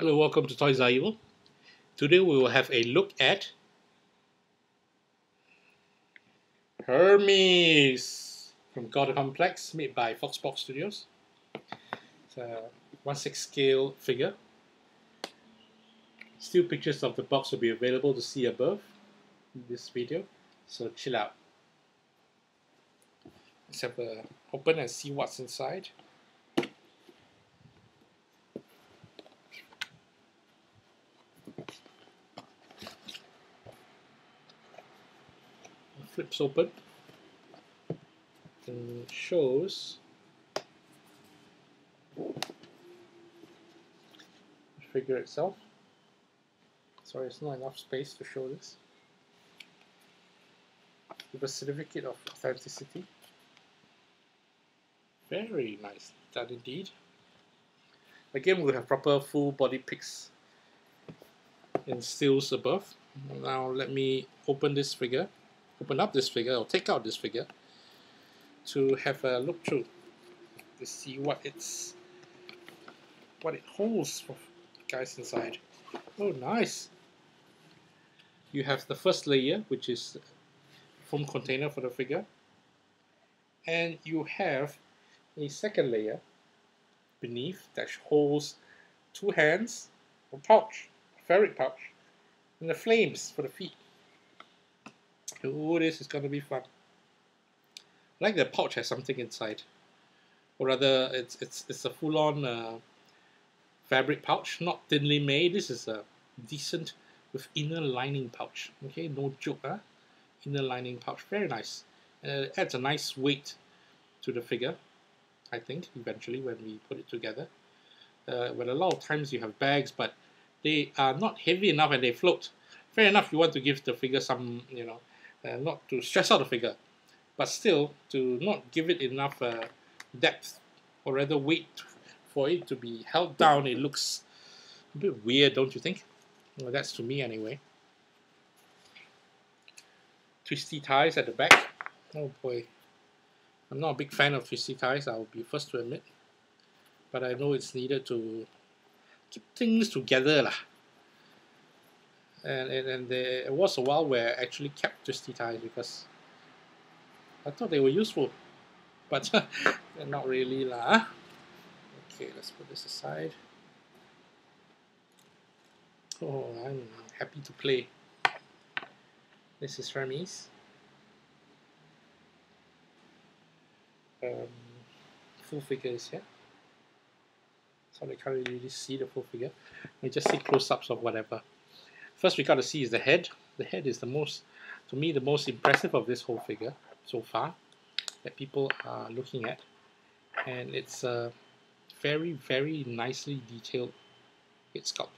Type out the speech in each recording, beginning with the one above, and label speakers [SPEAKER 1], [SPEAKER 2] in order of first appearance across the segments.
[SPEAKER 1] Hello, welcome to TOYSREVIL. Today we will have a look at Hermes from God Complex, made by Foxbox Studios. It's a 1/6 scale figure. Still pictures of the box will be available to see above in this video, so chill out. Let's have a open and see what's inside. Flips open and shows the figure itself. Sorry, it's not enough space to show this. With a certificate of authenticity. Very nice done indeed. Again, we'll have proper full body pics in stills above. Now let me open this figure. Open up this figure, or take out this figure, to have a look through to see what it holds for guys inside. Oh, nice! You have the first layer, which is foam container for the figure, and you have a second layer beneath that holds two hands, a pouch, a fabric pouch, and the flames for the feet. Oh, this is going to be fun. I like the pouch has something inside, or rather, it's a full-on fabric pouch, not thinly made. This is a decent with inner lining pouch. Okay, no joke, huh? Inner lining pouch, very nice, and it adds a nice weight to the figure. I think eventually when we put it together, when a lot of times you have bags, but they are not heavy enough and they float. Fair enough, you want to give the figure some, not to stress out the figure, but still to not give it enough depth, or rather weight, for it to be held down. It looks a bit weird, don't you think? Well, that's to me anyway. Twisty ties at the back. Oh boy, I'm not a big fan of twisty ties, I'll be first to admit, but I know it's needed to keep things together lah. And there was a while where I actually kept twisty ties because I thought they were useful, but not really lah. Okay, let's put this aside. Oh, I'm happy to play. This is Hermes. Full figure is here. So I can't really see the full figure. We just see close-ups of whatever. First we got to see is the head. The head is the most, to me, the most impressive of this whole figure so far that people are looking at, and it's a very, very nicely detailed head sculpt.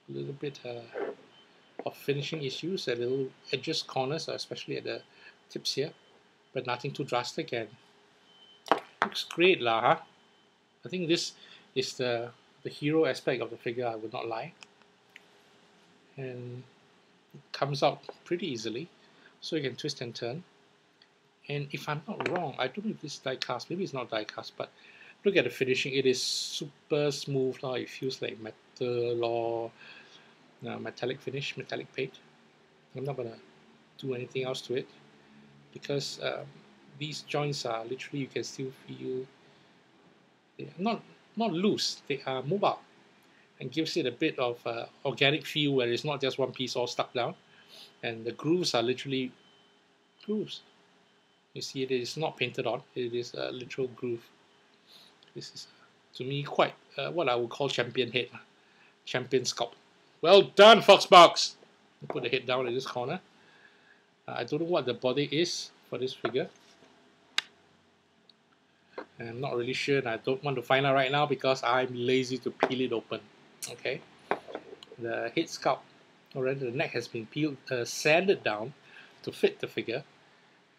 [SPEAKER 1] A little bit of finishing issues at little edges, corners, especially at the tips here, but nothing too drastic, and looks great lah, huh? I think this is the hero aspect of the figure, I would not lie. And it comes out pretty easily, so you can twist and turn. And if I'm not wrong, I don't know if this is die cast, maybe it's not die cast, but look at the finishing. It is super smooth now. It feels like metal or metallic finish, metallic paint. I'm not gonna do anything else to it because these joints are literally, you can still feel they are not loose, they are mobile, and gives it a bit of organic feel where it's not just one piece all stuck down, and the grooves are literally grooves. You see, it is not painted on, it is a literal groove. This is, to me, quite what I would call champion head, champion sculpt. Well done, Foxbox! Put the head down in this corner. I don't know what the body is for this figure. I'm not really sure, and I don't want to find out right now because I'm lazy to peel it open. Okay, the head sculpt, or rather the neck, has been peeled, sanded down to fit the figure.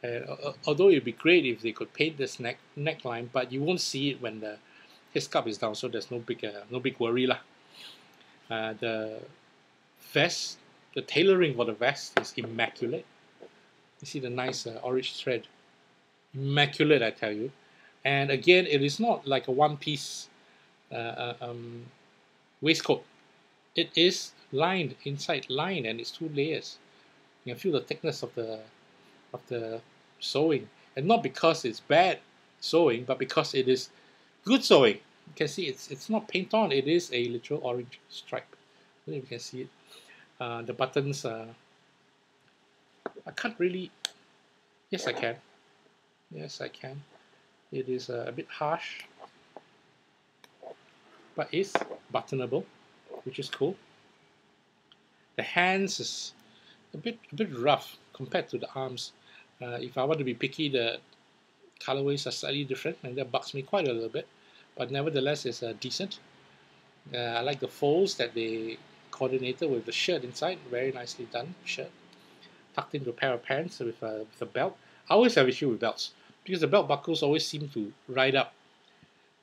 [SPEAKER 1] And although it would be great if they could paint this neckline, but you won't see it when the head sculpt is down, so there's no big worry lah. The vest, the tailoring for the vest is immaculate. You see the nice orange thread, immaculate, I tell you. And again, it is not like a one-piece waistcoat it is lined inside, lined, and it's 2 layers. You can feel the thickness of the sewing, and not because it's bad sewing, but because it is good sewing. You can see it's not paint on; it is a literal orange stripe. I don't know if you can see it. The buttons, I can't really. Yes, I can. Yes, I can. It is a bit harsh, but it's buttonable, which is cool. The hands is a bit rough compared to the arms. If I want to be picky, the colorways are slightly different, and that bugs me quite a little bit. But nevertheless, it's decent. I like the folds that they coordinated with the shirt inside. Very nicely done shirt. Tucked into a pair of pants with a belt. I always have issue with belts because the belt buckles always seem to ride up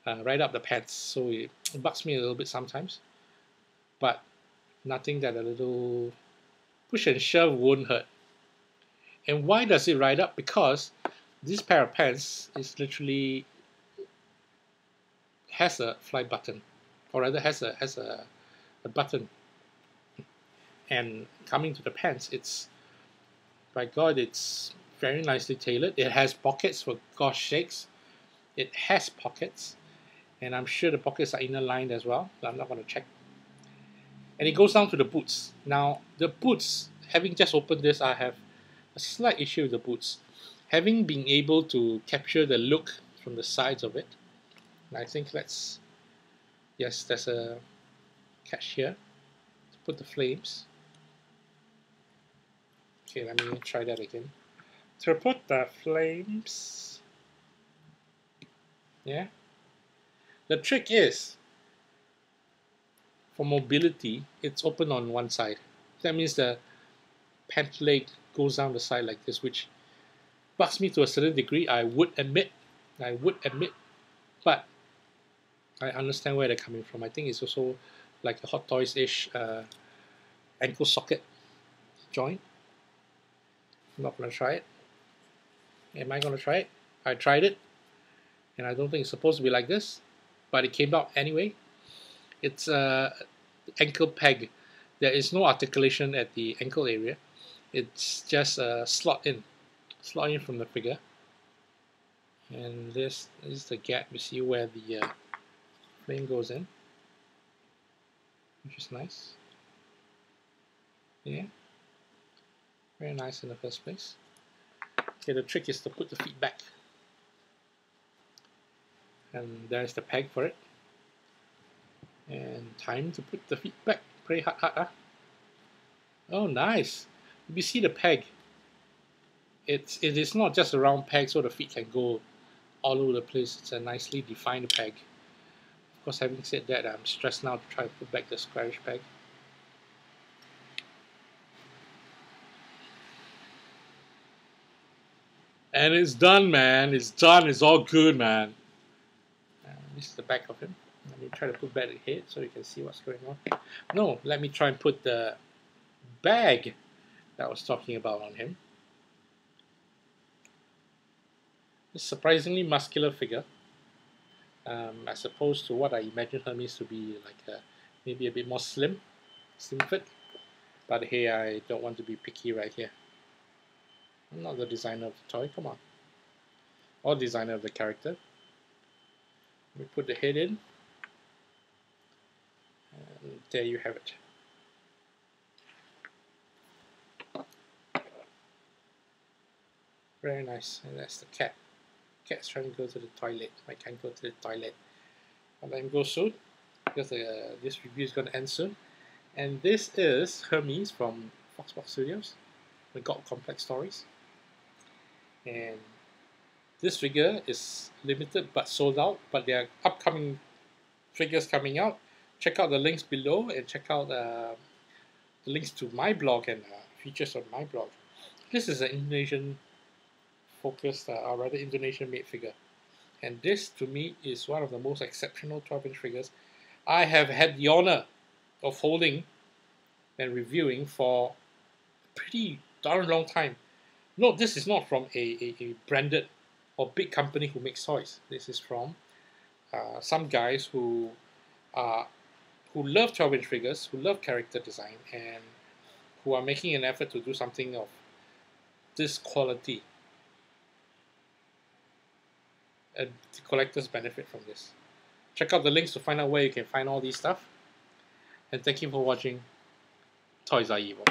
[SPEAKER 1] the pants, so it bugs me a little bit sometimes. But nothing that a little push and shove won't hurt. And why does it ride up? Because this pair of pants is literally has a fly button, or rather has a button. And coming to the pants, it's, by God, it's very nicely tailored. It has pockets, for gosh sakes. It has pockets, and I'm sure the pockets are inner lined as well, but I'm not going to check. And it goes down to the boots. Now, the boots, having just opened this, I have a slight issue with the boots. Having been able to capture the look from the sides of it, and I think yes, there's a catch here to put the flames. Okay, let me try that again. To put the flames, yeah. The trick is, for mobility, it's open on one side. That means the pant leg goes down the side like this, which bugs me to a certain degree, I would admit. But I understand where they're coming from. I think it's also like a Hot Toys-ish ankle socket joint. I'm not going to try it. Am I going to try it? I tried it, and I don't think it's supposed to be like this, but it came out anyway. It's ankle peg. There is no articulation at the ankle area. It's just a slot in from the figure. And this is the gap. You see where the flame goes in, which is nice. Yeah, very nice in the first place. Okay, the trick is to put the feet back, and there's the peg for it. And time to put the feet back. Pray hard, hard. Oh, nice. You see the peg. It is not just a round peg so the feet can go all over the place. It's a nicely defined peg. Of course, having said that, I'm stressed now to try to put back the squarish peg. And it's done, man. It's done. It's all good, man. This is the back of him. Let me try to put back the head so you can see what's going on. No, let me try and put the bag that I was talking about on him. It's a surprisingly muscular figure, as opposed to what I imagined Hermes to be, like maybe a bit more slim fit. But hey, I don't want to be picky right here. I'm not the designer of the toy, come on. Or designer of the character. We put the head in, and there you have it. Very nice. And that's the cat. Cat's trying to go to the toilet. I can't go to the toilet. I'll let him go soon, because this review is going to end soon. And this is Hermes from Foxbox Studios, the God Complex Stories. And this figure is limited but sold out, but there are upcoming figures coming out. Check out the links below, and check out the links to my blog and features on my blog. This is an Indonesian focused, or rather Indonesian made figure. And this, to me, is one of the most exceptional 12-inch figures I have had the honor of holding and reviewing for a pretty darn long time. No, this is not from a branded or big company who makes toys. This is from some guys who who love 12-inch figures, who love character design, and who are making an effort to do something of this quality. And the collectors benefit from this. Check out the links to find out where you can find all these stuff. And thank you for watching Toys Are Evil.